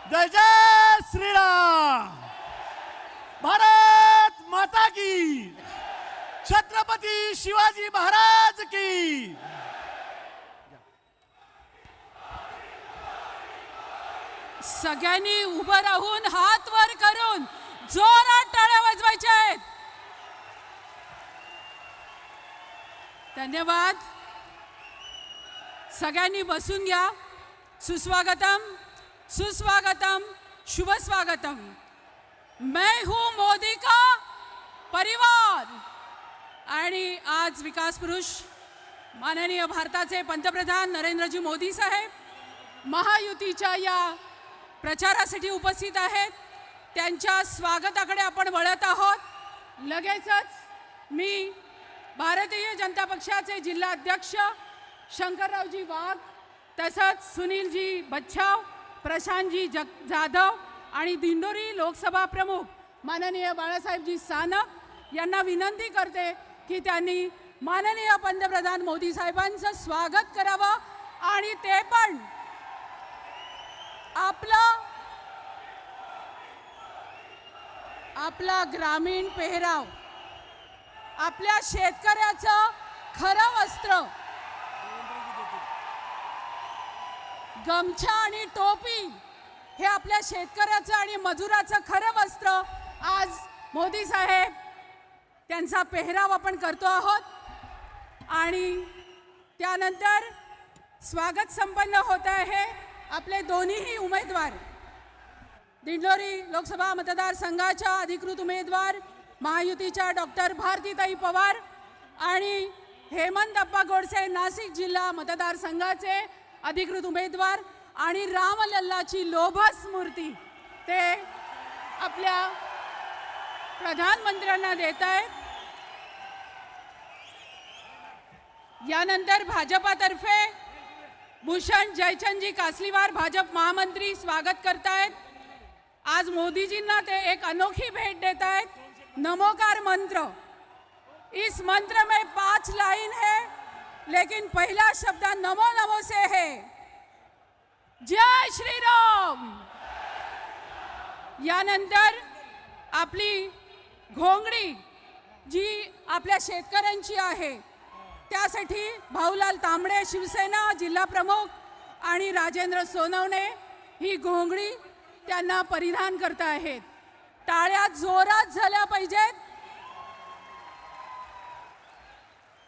जय जय श्रीराम। भारत माता की, छत्रपती शिवाजी महाराज की। सगळ्यांनी उभं राहून हात वर करून जोरात टाळ्या वाजवायच्या आहेत। धन्यवाद। सगळ्यांनी बसून घ्या। सुस्वागतम, सुस्वागतम, शुभ स्वागतम। मैं हूं मोदी का परिवार। आणि आज विकास पुरुष माननीय भारताचे पंतप्रधान नरेंद्रजी मोदी साहेब महायुतीच्या या प्रचारासाठी उपस्थित आहेत। त्यांच्या स्वागताकडे आपण वळत आहोत। लगेचच मी भारतीय जनता पक्षाचे जिल्हा अध्यक्ष शंकररावजी वाघ, तसंच सुनीलजी बच्छाव, प्रशांतजी जाधव आणि दिंडोरी लोकसभा प्रमुख माननीय बाळासाहेबजी सानप यांना विनंती करते की त्यांनी माननीय पंतप्रधान मोदी साहेबांचं स्वागत करावं आणि ते पण आपला ग्रामीण पेहराव, आपल्या शेतकऱ्याचं खरं वस्त्र, गमछा आणि टोपी हे आपल्या शेतकऱ्याचं आणि मजुराचं खरं वस्त्र आज मोदी साहेब त्यांचा पेहराव आपण करतो आहोत। आणि त्यानंतर स्वागत संपन्न होत आहे आपले दोन्हीही उमेदवार, दिंडोरी लोकसभा मतदारसंघाच्या अधिकृत उमेदवार महायुतीच्या डॉक्टर भारतीताई पवार आणि हेमंतप्पा गोडसे नाशिक जिल्हा मतदारसंघाचे अधिकृत उमेदवार आणि रामलल्लाची लोभस मूर्ती ते आपल्या प्रधानमंत्र्यांना देत आहेत। यानंतर भाजपातर्फे भूषण जयचंदजी कासलीवार भाजप महामंत्री स्वागत करतायत। आज मोदीजींना ते एक अनोखी भेट देत आहेत। नमोकार मंत्र, इस मंत्र में 5 लाइन है, लेकिन पहला शब्द नमो नमो से है। जय श्री राम। यानंतर आपली घोंगडी जी आपल्या शेतकऱ्यांची आहे त्यासाठी भाऊलाल तांबडे शिवसेना जिल्हा प्रमुख आणि राजेंद्र सोनवणे ही घोंगडी त्यांना परिधान करत आहेत। टाळ्या जोरात झाल्या पाहिजेत।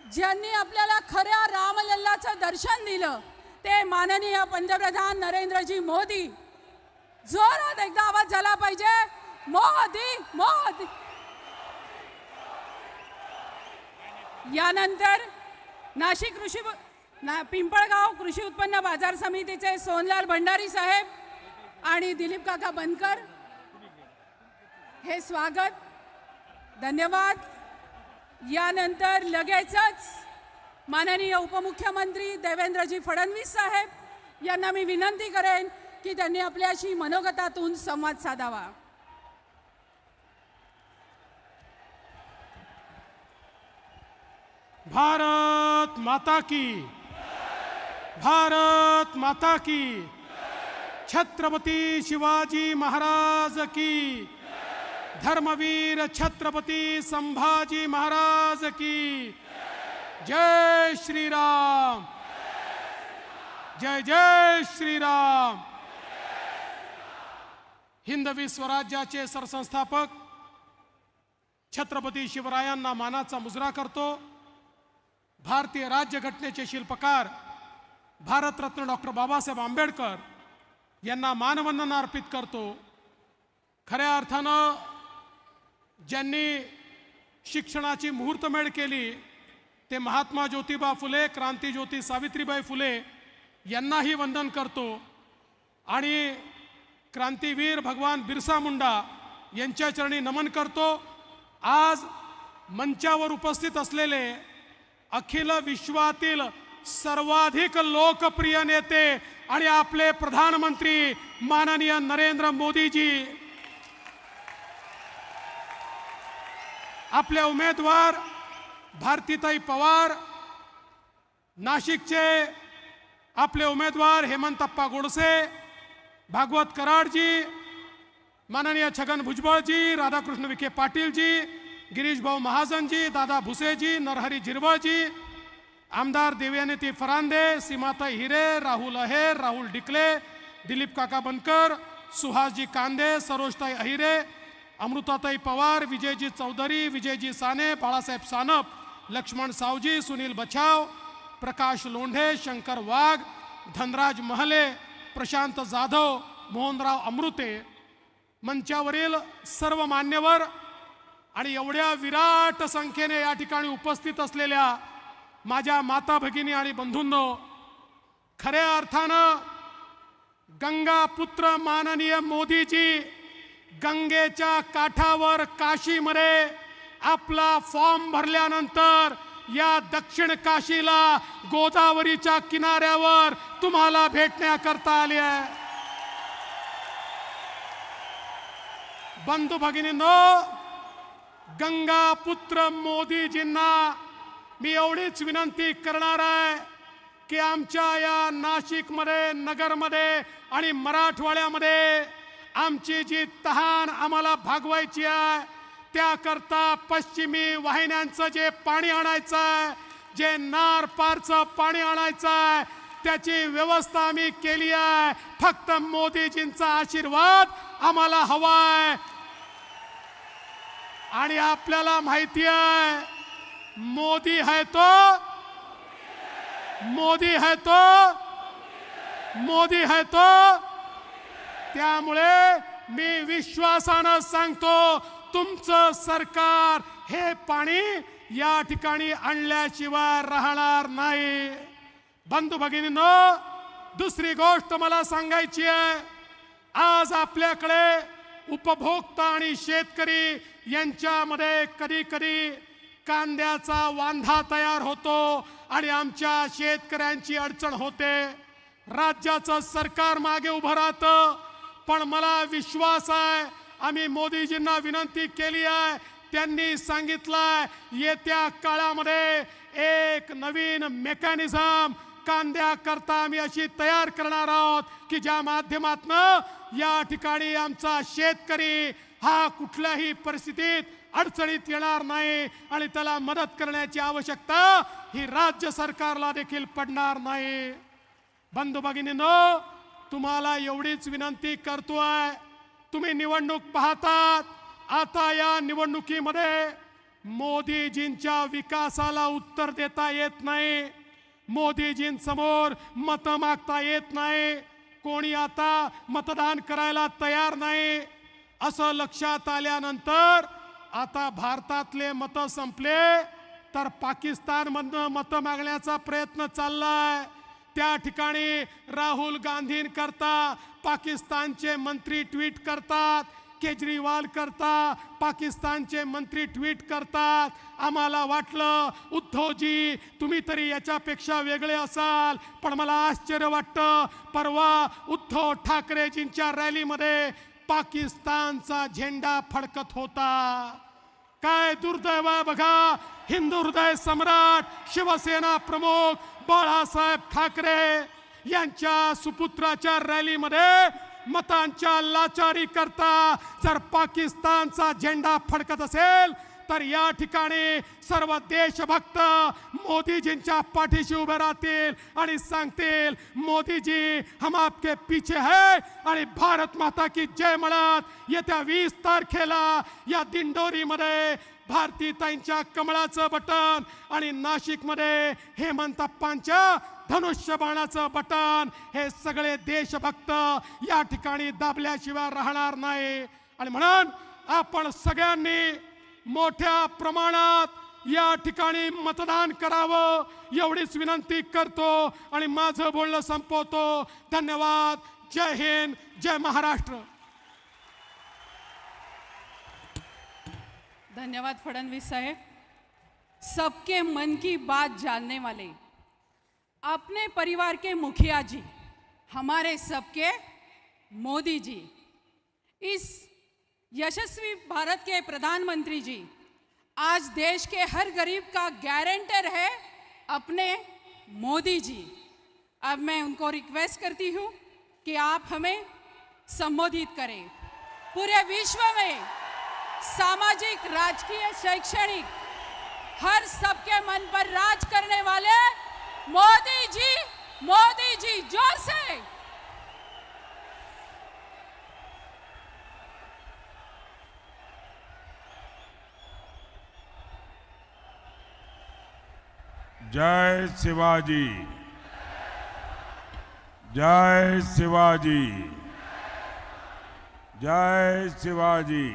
ज्यांनी आपल्याला खऱ्या रामलल्लाचं दर्शन दिलं ते माननीय पंतप्रधान नरेंद्रजी मोदी। जोरात एकदा आवाज झाला पाहिजे, मोदी मोदी। यानंतर नाशिक पिंपळगाव कृषी उत्पन्न बाजार समितीचे सोनलाल भंडारी साहेब आणि दिलीप काका बनकर हे स्वागत। धन्यवाद। यानंतर लगेचच माननीय उपमुख्यमंत्री देवेंद्रजी फडणवीस साहेब यांना मी विनंती करेन की त्यांनी आपल्याशी मनोगतातून संवाद साधावा। भारत माता की, भारत माता की, छत्रपती शिवाजी महाराज की, धर्मवीर छत्रपती संभाजी महाराज की। जय श्री राम, जय जय श्री राम। हिंदवी स्वराज्याचे सरसंस्थापक छत्रपती शिवरायांना मानाचा मुजरा करतो। भारतीय राज्यघटनेचे शिल्पकार भारतरत्न डॉक्टर बाबासाहेब आंबेडकर यांना मानवंदना अर्पित करतो। खऱ्या अर्थानं ज्यांनी शिक्षणाची मुहूर्तमेढ केली ते महात्मा ज्योतिबा फुले, क्रांतीज्योती सावित्रीबाई फुले यांनाही वंदन करतो आणि क्रांतीवीर भगवान बिरसा मुंडा यांच्या चरणी नमन करतो। आज मंचावर उपस्थित असलेले अखिल विश्वातील सर्वाधिक लोकप्रिय नेते आणि आपले प्रधानमंत्री माननीय नरेंद्र मोदीजी, आपले उमेदवार भारतीताई पवार, नाशिकचे आपले उमेदवार हेमंतप्पा गोडसे, भागवत कराड जी, माननीय छगन भुजबळ जी, राधाकृष्ण विखे पाटील जी, गिरीश भाऊ महाजन जी, दादा भुसे जी, नरहरी झिरवळ जी, आमदार देवयानी फरांदे, सीमाताई हिरे, राहुल अहेर, राहुल डिकले, दिलीप काका बनकर, सुहासजी कांदे, सरोजताई अहिरे, अमृताताई पवार, विजयजी चौधरी, विजयजी साने, बाळासाहेब सानप, लक्ष्मण सावजी, सुनील बछाव, प्रकाश लोंढे, शंकर वाघ, धनराज महले, प्रशांत जाधव, मोहनराव अमृते, मंचावरील सर्व मान्यवर आणि एवढ्या विराट संख्येने या ठिकाणी उपस्थित असलेल्या माझ्या माता भगिनी आणि बंधूंनो, खऱ्या अर्थानं गंगा पुत्र माननीय मोदीजी गंगेच्या काठावर काशीमध्ये आपला फॉर्म भरल्यानंतर या दक्षिण काशीला गोदावरीच्या किनाऱ्यावर तुम्हाला भेटण्याकरता आले आहे. बंधू भगिनींनो, गंगा पुत्र मोदीजींना मी एवढीच विनंती करणार आहे की आमच्या या नाशिकमध्ये, नगरमध्ये आणि मराठवाड्यामध्ये आमची जी तहान आम्हाला भागवायची आहे, त्याकरता पश्चिमी वाहिन्यांचं जे पाणी आणायचं आहे, जे नार पारचं पाणी आणायचं आहे, त्याची व्यवस्था आम्ही केली आहे. फक्त मोदीजींचा आशीर्वाद आम्हाला हवा आहे. आणि आपल्याला माहिती आहे, मोदी है तो, मोदी है तो, मोदी है तो. त्यामुळे मी विश्वासानं सांगतो, तुमचं सरकार हे पाणी या ठिकाणी आणल्याशिवाय राहणार नाही. बंधू भगिनींनो, दुसरी गोष्ट मला सांगायची आहे. आज आपल्याकडे उपभोक्ता आणि शेतकरी यांच्यामध्ये कधी कधी कांद्याचा वांधा तयार होतो आणि आमच्या शेतकऱ्यांची अडचण होते. राज्याचं सरकार मागे उभं राहतं, पण मला विश्वास आहे, आम्ही मोदीजींना विनंती केली आहे, त्यांनी सांगितलंय येत्या काळामध्ये एक नवीन मेकॅनिझम कांद्याकरता आम्ही अशी तयार करणार आहोत की ज्या माध्यमातून या ठिकाणी आमचा शेतकरी हा कुठल्याही परिस्थितीत अडचणीत येणार नाही आणि त्याला मदत करण्याची आवश्यकता ही राज्य सरकारला देखील पडणार नाही. बंधू भगिनींनो, तुम्हाला एवढीच विनंती करतोय, तुम्ही निवडणूक पाहतात. आता या निवडणुकीमध्ये मोदीजींच्या विकासाला उत्तर देता येत नाही, मोदीजींसमोर मत मागता येत नाही, कोणी आता मतदान करायला तयार नाही. असं लक्षात आल्यानंतर आता भारतातले मत संपले तर पाकिस्तानमधनं मत मागण्याचा प्रयत्न चाललाय. त्या ठिकाणी राहुल गांधींकरता पाकिस्तानचे मंत्री ट्विट करतात, केजरीवाल करता पाकिस्तानचे मंत्री ट्विट करतात. आम्हाला वाटलं उद्धवजी तुम्ही तरी याच्यापेक्षा वेगळे असाल, पण मला आश्चर्य वाटतं, परवा उद्धव ठाकरेजींच्या रॅलीमध्ये पाकिस्तानचा झेंडा फडकत होता. काय दुर्दैव आहे बघा. हिंदू हृदय सम्राट शिवसेना प्रमुख बाळासाहेब ठाकरे यांच्या सुपुत्राच्या रॅलीमध्ये मतांच्या लाचारी करता जर पाकिस्तानचा झेंडा फडकत असेल तर या ठिकाणी सर्व देशभक्त मोदीजींच्या पाठीशी उभे राहतील आणि सांगतील मोदीजी हम आपके पीछे है. आणि भारत माता की जय म्हणत येत्या 20 तारखेला या दिंडोरीमध्ये भारतीताईंच्या कमळाचं बटन आणि नाशिकमध्ये हेमंतप्पांच्या धनुष्यबाणाचं बटन हे सगळे देशभक्त या ठिकाणी दाबल्याशिवाय राहणार नाही. आणि म्हणून आपण सगळ्यांनी मोठ्या प्रमाणात या ठिकाणी मतदान करावं एवढीच विनंती करतो आणि माझं बोलणं संपवतो. धन्यवाद. जय हिंद, जय महाराष्ट्र. धन्यवाद फडणवीस साहेब. सबके मन की बात जानने वाले अपने परिवार के मुखिया जी, हमारे सबके मोदी जी, इस यशस्वी भारत के प्रधानमंत्री जी आज देश के हर गरीब का गारंटर है अपने मोदी जी. अब मैं उनको रिक्वेस्ट करती हूँ कि आप हमें संबोधित करें। पूरे विश्व में सामाजिक, राजकीय, शैक्षणिक हर सबके मन पर राज करने वाले मोदी जी, जोर से। जय शिवाजी, जय शिवाजी, जय शिवाजी।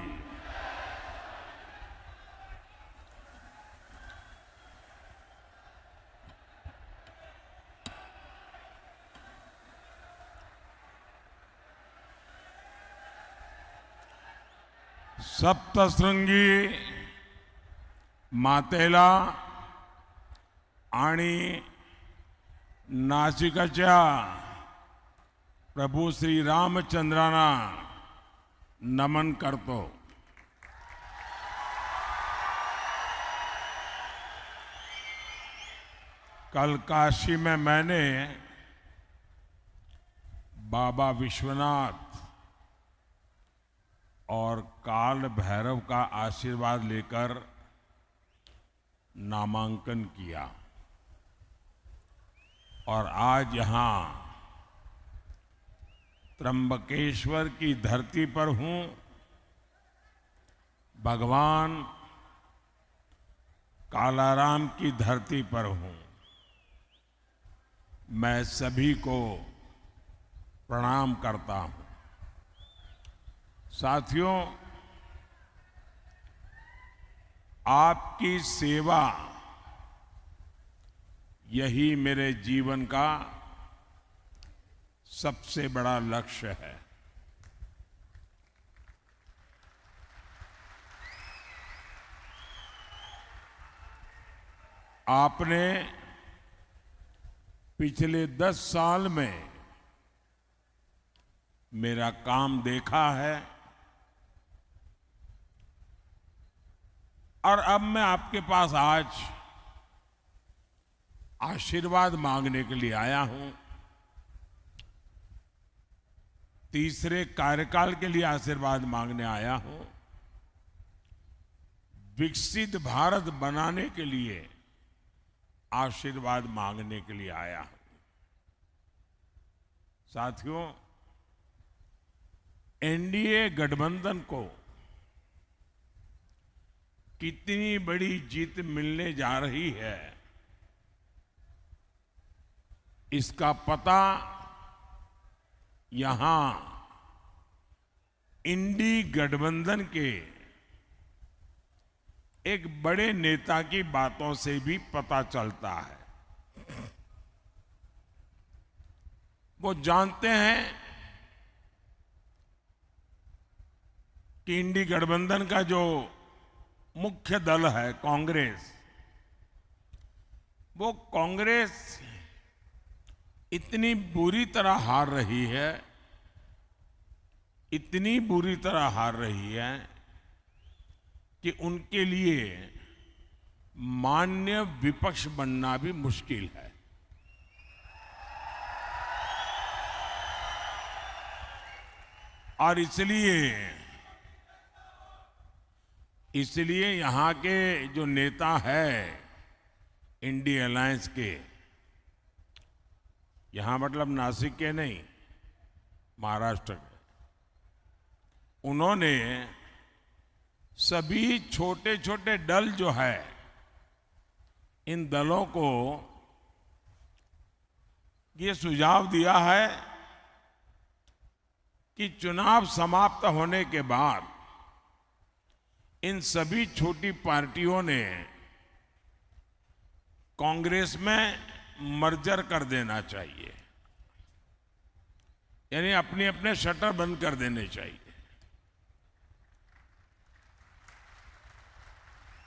सप्तशृंगी मातेला आणि नाशिकच्या प्रभू श्री रामचंद्रांना नमन करतो। कल काशी में मैंने बाबा विश्वनाथ और काल भैरव का आशीर्वाद लेकर नामांकन किया और आज यहां त्र्यंबकेश्वर की धरती पर हूं। भगवान कालाराम की धरती पर हूं। मैं सभी को प्रणाम करता हूं। साथियों, आपकी सेवा यही मेरे जीवन का सबसे बड़ा लक्ष्य है। आपने पिछले 10 साल में मेरा काम देखा है और अब मैं आपके पास आज आशीर्वाद मांगने के लिए आया हूं। तीसरे कार्यकाल के लिए आशीर्वाद मांगने आया हूं। विकसित भारत बनाने के लिए आशीर्वाद मांगने के लिए आया हूं। साथियों, एनडीए गठबंधन को कितनी बड़ी जीत मिलने जा रही है, इसका पता यहां इंडी गठबंधन के एक बड़े नेता की बातों से भी पता चलता है। वो जानते हैं कि इंडी गठबंधन का जो मुख्य दल है कांग्रेस, वो कांग्रेस इतनी बुरी तरह हार रही है, इतनी बुरी तरह हार रही है कि उनके लिए मान्य विपक्ष बनना भी मुश्किल है। और इसलिए यहां के जो नेता है इंडी अलायंस के, यहां मतलब नासिक के नहीं, महाराष्ट्र के, उन्होंने सभी छोटे छोटे दल जो है, इन दलों को ये सुझाव दिया है कि चुनाव समाप्त होने के बाद इन सभी छोटी पार्टियों ने कांग्रेस में मर्जर कर देना चाहिए, यानी अपने अपने शटर बंद कर देने चाहिए,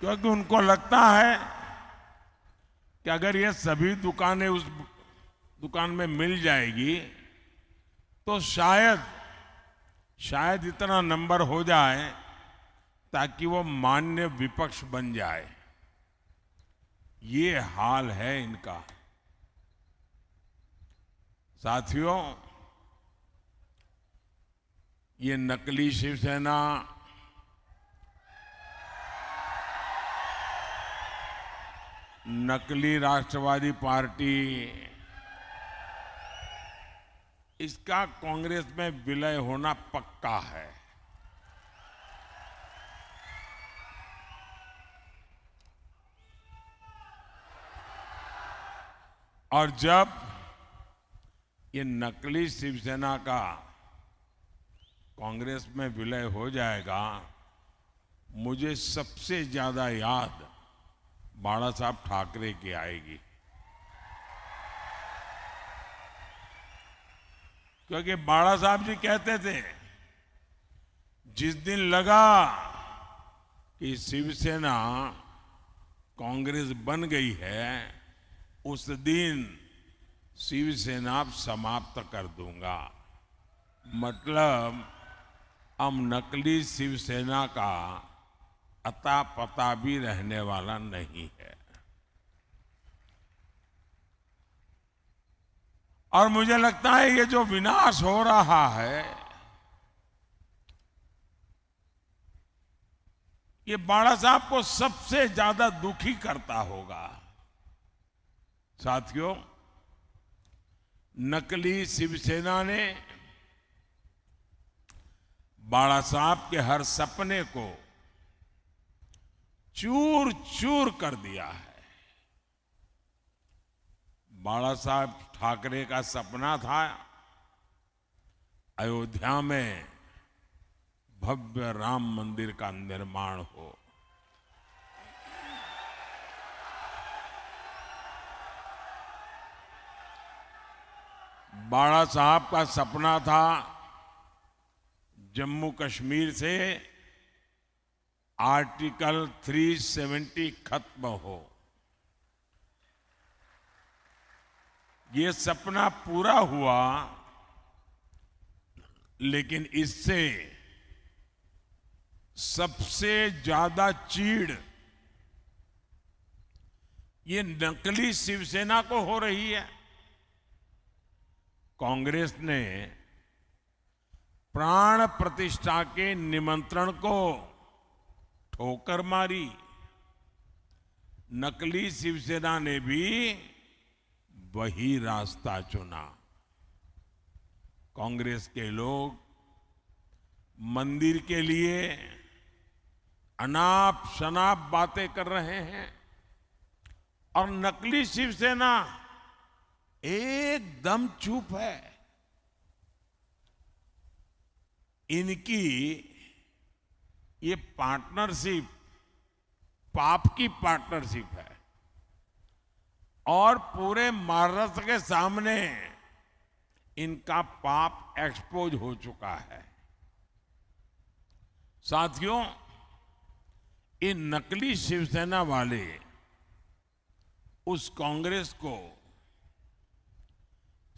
क्योंकि उनको लगता है कि अगर ये सभी दुकानें उस दुकान में मिल जाएगी तो शायद इतना नंबर हो जाए ताकि वो मान्य विपक्ष बन जाए। ये हाल है इनका। साथियों, ये नकली शिवसेना नकली राष्ट्रवादी पार्टी, इसका कांग्रेस में विलय होना पक्का है। और जब ये नकली शिवसेना का कांग्रेस में विलय हो जाएगा, मुझे सबसे ज्यादा याद बाला साहब ठाकरे की आएगी, क्योंकि बाला साहब जी कहते थे जिस दिन लगा कि शिवसेना कांग्रेस बन गई है, उस दिन शिवसेना समाप्त कर दूंगा। मतलब अब नकली शिवसेना का अता पता भी रहने वाला नहीं है। और मुझे लगता है ये जो विनाश हो रहा है, ये बाला साहब को सबसे ज्यादा दुखी करता होगा। साथियों, नकली शिवसेना ने बाला साहब के हर सपने को चूर चूर कर दिया है। बाला साहब ठाकरे का सपना था अयोध्या में भव्य राम मंदिर का निर्माण हो। बाला साहब का सपना था जम्मू कश्मीर से आर्टिकल 370 खत्म हो। ये सपना पूरा हुआ, लेकिन इससे सबसे ज्यादा चीड़ ये नकली शिवसेना को हो रही है। कांग्रेस ने प्राण प्रतिष्ठा के निमंत्रण को ठोकर मारी। नकली शिवसेना ने भी वही रास्ता चुना। कांग्रेस के लोग मंदिर के लिए अनाप शनाप बातें कर रहे हैं और नकली शिवसेना एकदम चुप है। इनकी ये पार्टनरशिप पाप की पार्टनरशिप है और पूरे महाराष्ट्र के सामने इनका पाप एक्सपोज हो चुका है। साथियों, ये नकली शिवसेना वाले उस कांग्रेस को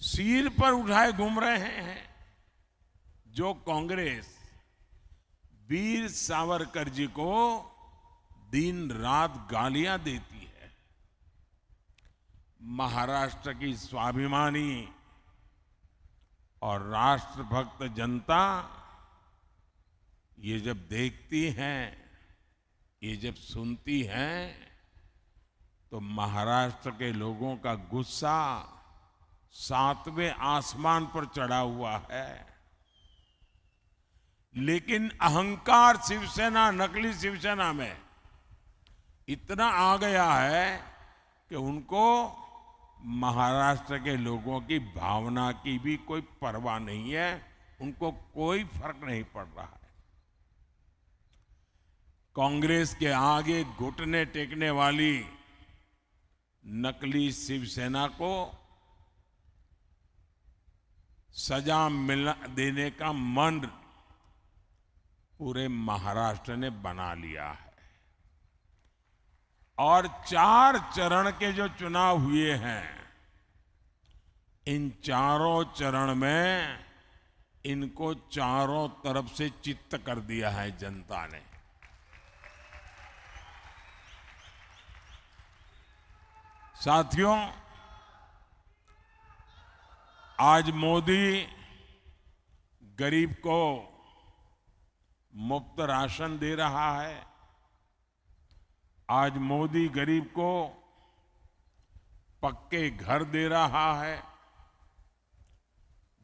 सिर पर उठाए घूम रहे हैं जो कांग्रेस वीर सावरकर जी को दिन रात गालियां देती है। महाराष्ट्र की स्वाभिमानी और राष्ट्रभक्त जनता ये जब देखती हैं, ये जब सुनती हैं, तो महाराष्ट्र के लोगों का गुस्सा 7वें आसमान पर चढ़ा हुआ है। लेकिन अहंकार शिवसेना, नकली शिवसेना में इतना आ गया है कि उनको महाराष्ट्र के लोगों की भावना की भी कोई परवाह नहीं है, उनको कोई फर्क नहीं पड़ रहा है। कांग्रेस के आगे घुटने टेकने वाली नकली शिवसेना को सजा देने का मन पूरे महाराष्ट्र ने बना लिया है। और 4 चरण के जो चुनाव हुए हैं, इन चारों चरण में इनको चारों तरफ से चित्त कर दिया है जनता ने। साथियों, आज मोदी गरीब को मुफ्त राशन दे रहा है। आज मोदी गरीब को पक्के घर दे रहा है।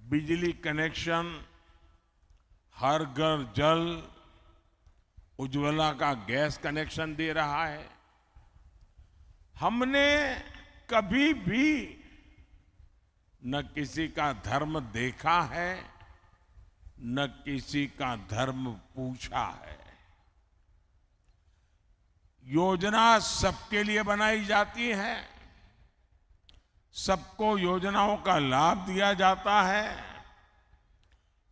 बिजली कनेक्शन, हर घर जल, उज्ज्वला का गैस कनेक्शन दे रहा है। हमने कभी भी न किसी का धर्म देखा है, न किसी का धर्म पूछा है। योजना सबके लिए बनाई जाती है, सबको योजनाओं का लाभ दिया जाता है,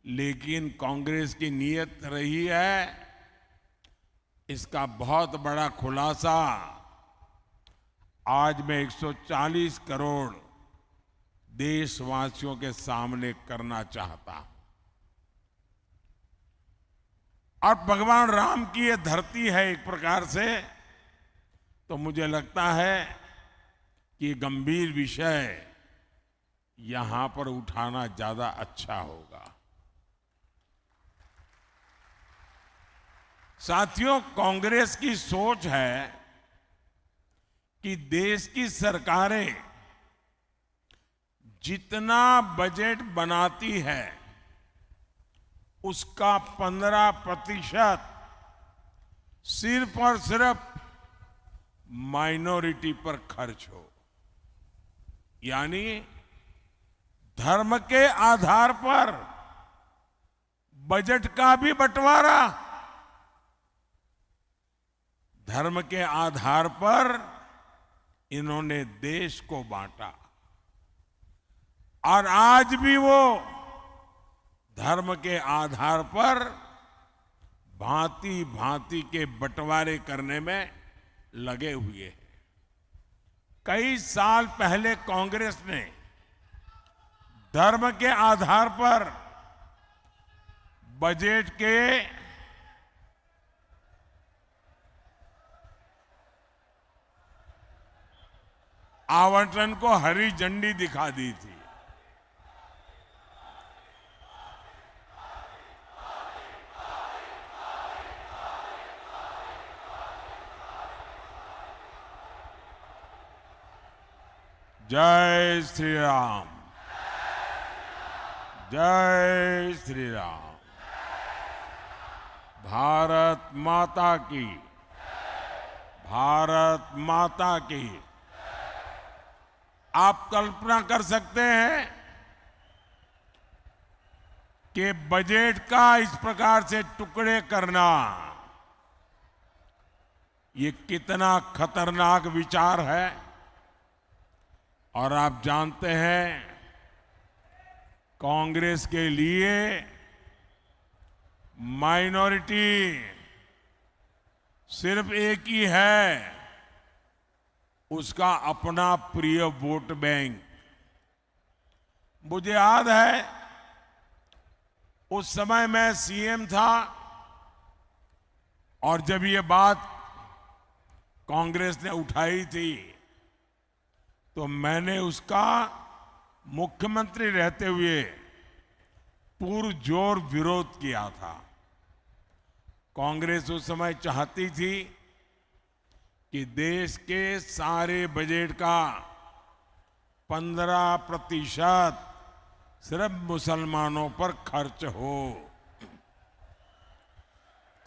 लेकिन कांग्रेस की नीयत रही है, इसका बहुत बड़ा खुलासा आज मैं 140 करोड़ देशवासियों के सामने करना चाहता हूं। और भगवान राम की ये धरती है एक प्रकार से, तो मुझे लगता है कि ये गंभीर विषय यहां पर उठाना ज्यादा अच्छा होगा। साथियों, कांग्रेस की सोच है कि देश की सरकारें जितना बजट बनाती है उसका 15% सिर्फ और सिर्फ माइनॉरिटी पर खर्च हो, यानी धर्म के आधार पर बजट का भी बंटवारा, धर्म के आधार पर इन्होंने देश को बांटा। और आज भी वो धर्म के आधार पर भांति भांति के बंटवारे करने में लगे हुए हैं। कई साल पहले कांग्रेस ने धर्म के आधार पर बजट के आवंटन को हरी झंडी दिखा दी थी। जय श्री राम, जय श्री राम। भारत माता की, भारत माता की। आप कल्पना कर सकते हैं कि बजट का इस प्रकार से टुकड़े करना ये कितना खतरनाक विचार है। और आप जानते हैं कांग्रेस के लिए माइनॉरिटी सिर्फ एक ही है, उसका अपना प्रिय वोट बैंक। मुझे याद है उस समय मैं सीएम था और जब ये बात कांग्रेस ने उठाई थी तो मैंने उसका मुख्यमंत्री रहते हुए पुरजोर विरोध किया था। कांग्रेस उस समय चाहती थी कि देश के सारे बजट का 15% सिर्फ मुसलमानों पर खर्च हो।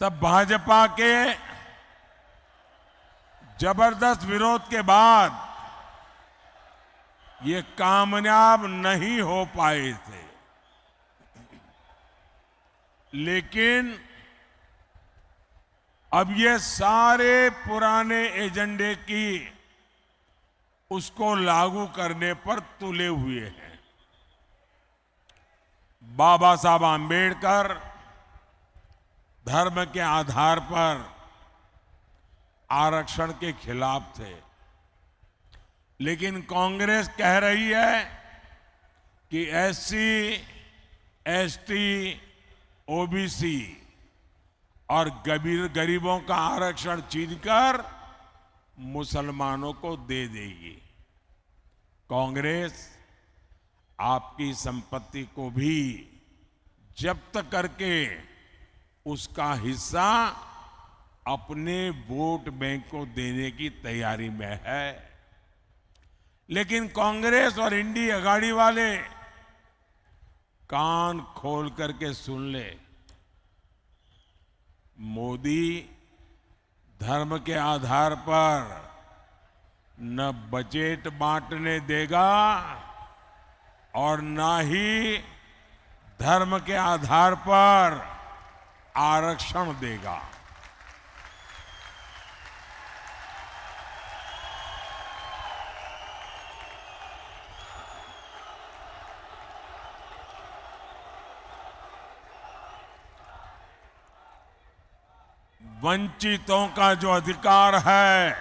तब भाजपा के जबरदस्त विरोध के बाद ये कामयाब नहीं हो पाए थे, लेकिन अब ये सारे पुराने एजेंडे की उसको लागू करने पर तुले हुए हैं। बाबा साहब आंबेडकर धर्म के आधार पर आरक्षण के खिलाफ थे, लेकिन कांग्रेस कह रही है कि एससी, एसटी, ओबीसी और गरीबों का आरक्षण छीनकर मुसलमानों को दे देगी। कांग्रेस आपकी संपत्ति को भी जब्त करके उसका हिस्सा अपने वोट बैंक को देने की तैयारी में है। लेकिन कांग्रेस और इंडी अगाड़ी वाले कान खोल करके सुन ले, मोदी धर्म के आधार पर न बजट बांटने देगा और न ही धर्म के आधार पर आरक्षण देगा। वंचितों का जो अधिकार है,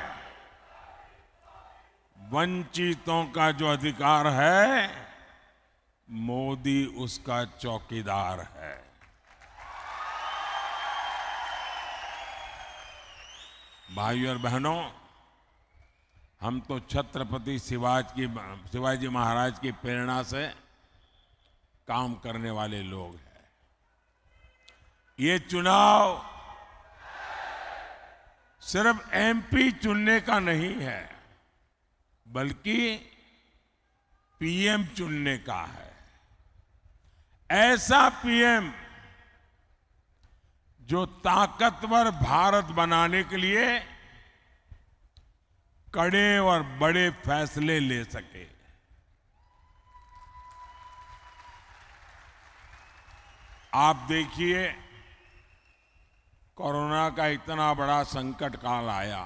वंचितों का जो अधिकार है, मोदी उसका चौकीदार है। भाइयों और बहनों, हम तो छत्रपति शिवाजी महाराज की प्रेरणा से काम करने वाले लोग हैं। ये चुनाव सिर्फ एमपी चुनने का नहीं है, बल्कि पीएम चुनने का है। ऐसा पीएम जो ताकतवर भारत बनाने के लिए कड़े और बड़े फैसले ले सके। आप देखिए, कोरोना का इतना बड़ा संकट काल आया,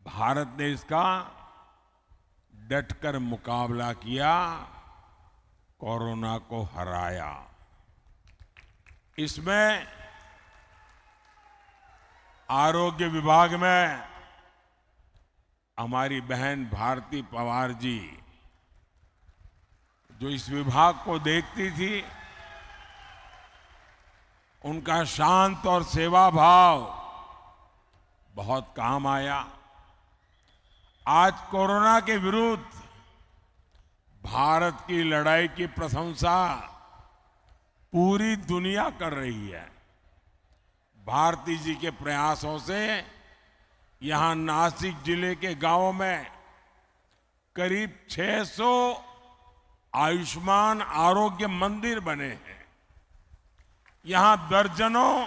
भारत ने इसका डटकर मुकाबला किया, कोरोना को हराया। इसमें आरोग्य विभाग में हमारी बहन भारती पवार जी, जो इस विभाग को देखती थी, उनका शांत और सेवा भाव बहुत काम आया। आज कोरोना के विरुद्ध भारत की लड़ाई की प्रशंसा पूरी दुनिया कर रही है। भारती जी के प्रयासों से यहां नासिक जिले के गांवों में करीब 600 आयुष्मान आरोग्य मंदिर बने हैं। यहां दर्जनों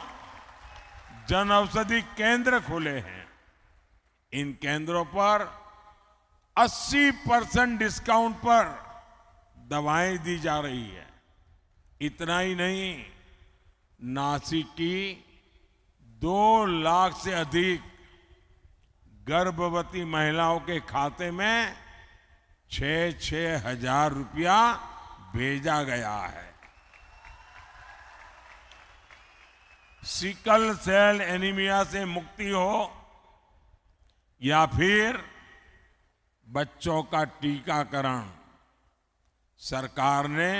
जन औषधि केंद्र खुले हैं। इन केंद्रों पर 80% डिस्काउंट पर दवाएं दी जा रही है। इतना ही नहीं, नासिक की 2 लाख से अधिक गर्भवती महिलाओं के खाते में 6-6 हजार रुपया भेजा गया है। सिकल सेल एनीमिया से मुक्ति हो या फिर बच्चों का टीकाकरण, सरकार ने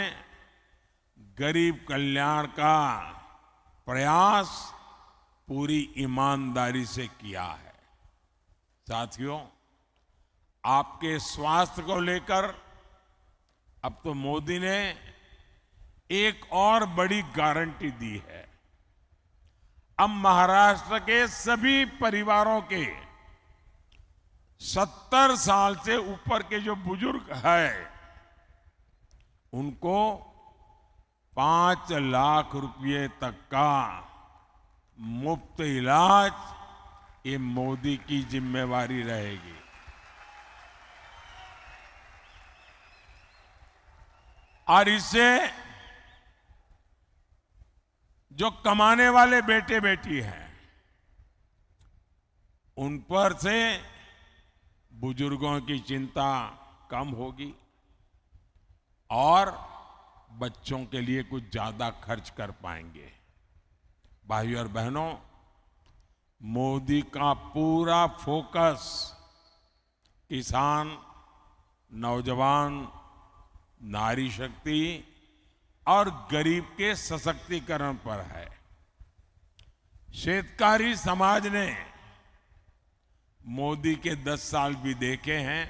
गरीब कल्याण का प्रयास पूरी ईमानदारी से किया है। साथियों, आपके स्वास्थ्य को लेकर अब तो मोदी ने एक और बड़ी गारंटी दी है। अब महाराष्ट्र के सभी परिवारों के 70 साल से ऊपर के जो बुजुर्ग हैं, उनको 5 लाख रुपए तक का मुफ्त इलाज ये मोदी की जिम्मेवारी रहेगी। और इससे जो कमाने वाले बेटे बेटी हैं, उन पर से बुजुर्गों की चिंता कम होगी और बच्चों के लिए कुछ ज्यादा खर्च कर पाएंगे। भाइयों और बहनों, मोदी का पूरा फोकस किसान, नौजवान, नारी शक्ति और गरीब के सशक्तिकरण पर है। शेतकारी समाज ने मोदी के 10 साल भी देखे हैं।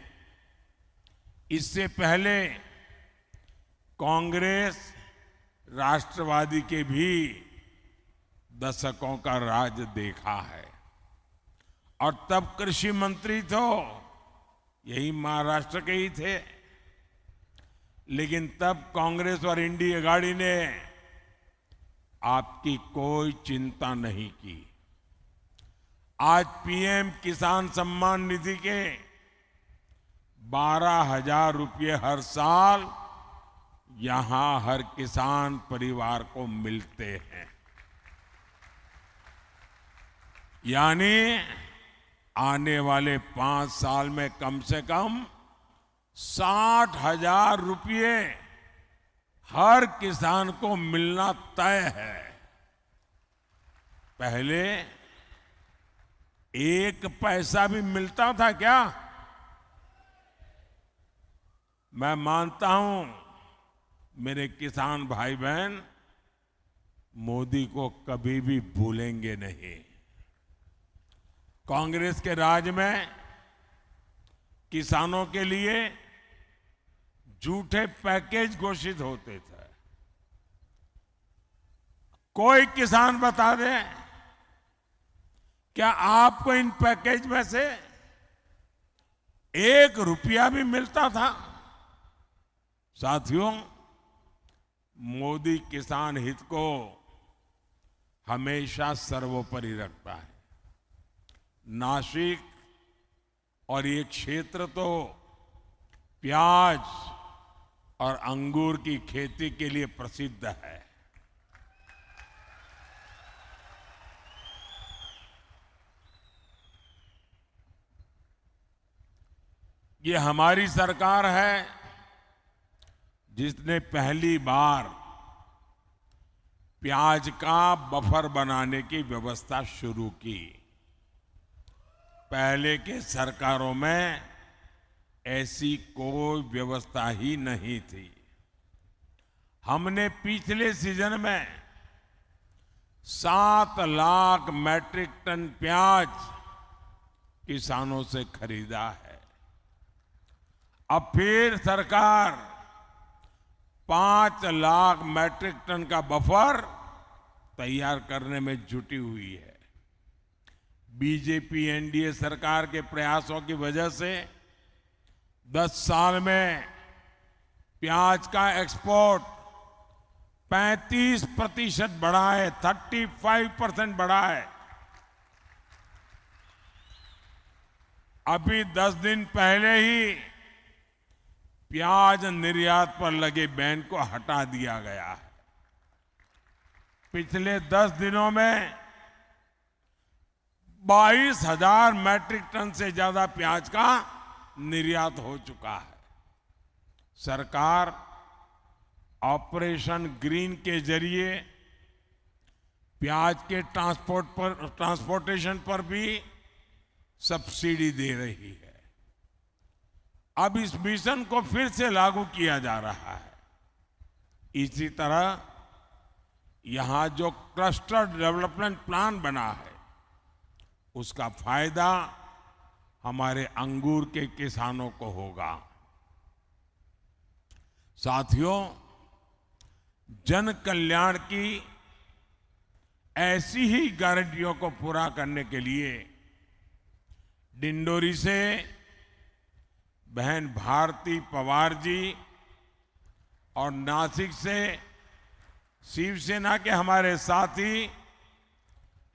इससे पहले कांग्रेस, राष्ट्रवादी के भी दशकों का राज देखा है। और तब कृषि मंत्री तो यही महाराष्ट्र के ही थे, लेकिन तब कांग्रेस और इंडी अघाड़ी ने आपकी कोई चिंता नहीं की। आज पीएम किसान सम्मान निधि के 12,000 रुपये हर साल यहां हर किसान परिवार को मिलते हैं। यानी आने वाले 5 साल में कम से कम 60,000 रुपये हर किसान को मिलना तय है। पहले 1 पैसा भी मिलता था क्या? मैं मानता हूं मेरे किसान भाई बहन मोदी को कभी भी भूलेंगे नहीं। कांग्रेस के राज में किसानों के लिए झूठे पैकेज घोषित होते थे। कोई किसान बता दे, क्या आपको इन पैकेज में से 1 रुपया भी मिलता था? साथियों, मोदी किसान हित को हमेशा सर्वोपरि रखता है। नासिक और ये क्षेत्र तो प्याज और अंगूर की खेती के लिए प्रसिद्ध है। ये हमारी सरकार है जिसने पहली बार प्याज का बफर बनाने की व्यवस्था शुरू की। पहले के सरकारों में ऐसी कोई व्यवस्था ही नहीं थी। हमने पिछले सीजन में 7 लाख मैट्रिक टन प्याज किसानों से खरीदा है। अब फिर सरकार 5 लाख मैट्रिक टन का बफर तैयार करने में जुटी हुई है। बीजेपी एनडीए सरकार के प्रयासों की वजह से 10 साल में प्याज का एक्सपोर्ट 35% बढ़ा है, 35% बढ़ा है। अभी 10 दिन पहले ही प्याज निर्यात पर लगे बैन को हटा दिया गया है। पिछले 10 दिनों में 22,000 मैट्रिक टन से ज्यादा प्याज का निर्यात हो चुका है। सरकार ऑपरेशन ग्रीन के जरिए प्याज के ट्रांसपोर्टेशन पर भी सब्सिडी दे रही है। अब इस मिशन को फिर से लागू किया जा रहा है। इसी तरह यहां जो क्लस्टर डेवलपमेंट प्लान बना है उसका फायदा हमारे अंगूर के किसानों को होगा। साथियों, जन कल्याण की ऐसी ही गारंटियों को पूरा करने के लिए डिंडोरी से बहन भारती पवार जी और नासिक से शिवसेना के हमारे साथी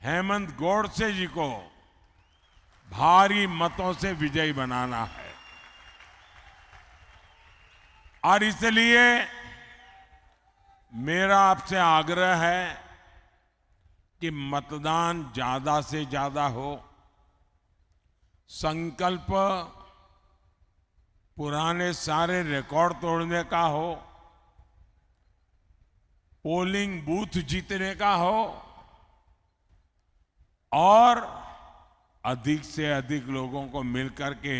हेमंत गोडसे जी को भारी मतों से विजयी बनाना है। और इसलिए मेरा आपसे आग्रह है कि मतदान ज्यादा से ज्यादा हो। संकल्प पुराने सारे रिकॉर्ड तोड़ने का हो, पोलिंग बूथ जीतने का हो और अधिक से अधिक लोगों को मिलकर के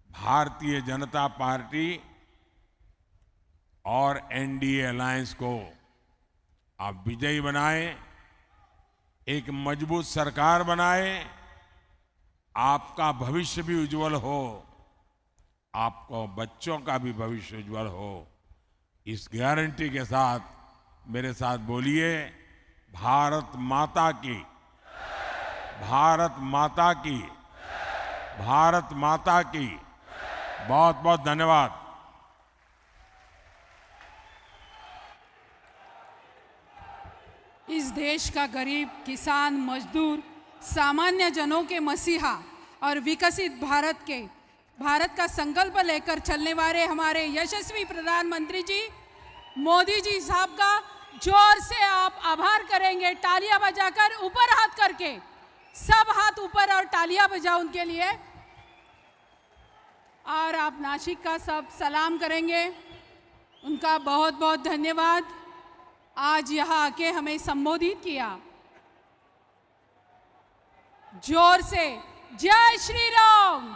भारतीय जनता पार्टी और एनडीए अलायंस को आप विजयी बनाएं, एक मजबूत सरकार बनाएं, आपका भविष्य भी उज्जवल हो, आपको बच्चों का भी भविष्य उज्जवल हो। इस गारंटी के साथ मेरे साथ बोलिए, भारत माता की, भारत माता की, भारत माता की। बहुत बहुत धन्यवाद। इस देश का गरीब, किसान, मजदूर, सामान्य जनों के मसीहा और विकसित भारत का संकल्प लेकर चलने वाले हमारे यशस्वी प्रधानमंत्री जी मोदी जी साहब का जोर से आप आभार करेंगे, तालियां बजाकर, ऊपर हाथ करके। सब हाथ ऊपर और तालियां बजाओ उनके लिए। और आप नासिक का सब सलाम करेंगे। उनका बहुत बहुत धन्यवाद, आज यहाँ आके हमें संबोधित किया। जोर से जय श्री राम।